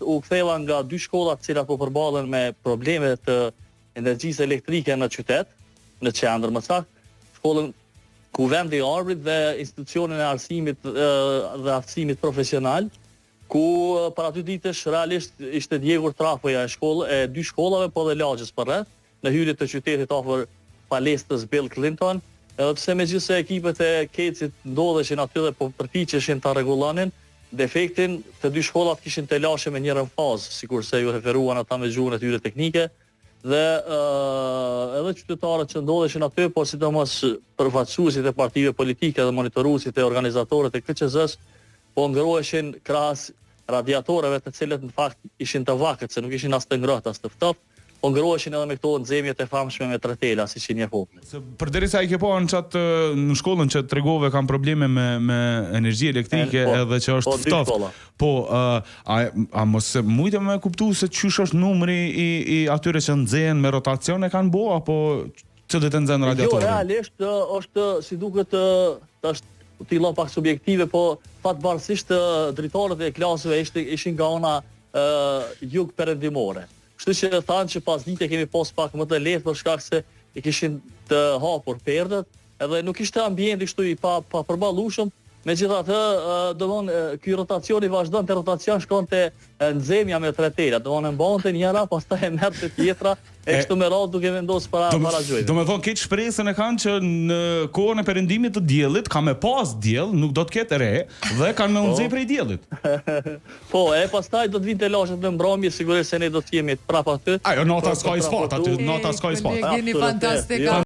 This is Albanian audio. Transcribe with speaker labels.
Speaker 1: u ktheva nga 2 shkolla të cilat po përballen me probleme të energjisë elektrike në qytet, në qendër më saktë, shkollën Kuvendi i Arbrit dhe institucionin e arsimit dhe aftësimit profesional, ku para 2 ditësh realisht ishte djegur trafoja e 2 shkollave, po dhe lagjës përreth, në hyrje të qytetit afër palestrës Bill Clinton, edhe pse megjithëse ekipet e KEC-it ndodheshin aty dhe po përpiqeshin ta rregullonin, defektin të 2 shkollat kishin të lashe me njërën fazë, sikurse ju referuan ata me gjuhën e tyre teknike, dhe edhe qytetarët që ndodheshin aty, por sidomos përfaqësuesit e partive politike dhe monitoruesit e organizatorët e KQZ-s, po ngroheshin krahas radiatoreve të cilët në fakt ishin të vakët, se nuk ishin as të ngrohtë as të ftoftë, po ngroheshin edhe me këto nxemjet e famshme me tretela, siç i njeh populli.
Speaker 2: Përderisa i ke pa në shkollën që tregove kanë probleme me energji elektrike edhe që është ftoftë. Po, a mos mujtë me kuptu se çysh është numri i atyre që nxehen me rotacion e kanë bo, apo që dhe të nxehen radiatorin?
Speaker 1: Jo, realisht është si duket është tilla pak subjektive, po fatbarësisht dritarët e klasëve ishin nga ona jug perëndimore. Kështu që thanë që pas dite kemi pas pak më të lehtë për shkak se i kishin të hapur perdët, edhe nuk ishte ambienti kështu i pa përballueshëm. Megjithatë, domthon ky rotacioni vazhdon te rotacion shkonte nxemja me tretela, domthon e mbante njëra, pastaj e merrte tjetra, e kështu me radhë duke vendosur para gjojve.
Speaker 2: Domethënë këtë shpresën e kanë që në kohën e perëndimit të diellit ka me pas diell, nuk do të ketë re dhe kanë me nxjerr prej diellit.
Speaker 1: Po, pastaj do të vinte lashet në mbrëmje, sigurisht se ne do të jemi prapë aty.
Speaker 2: Ajo nota s'ka i sfat aty, nota s'ka i sfat.
Speaker 3: Jeni fantastik.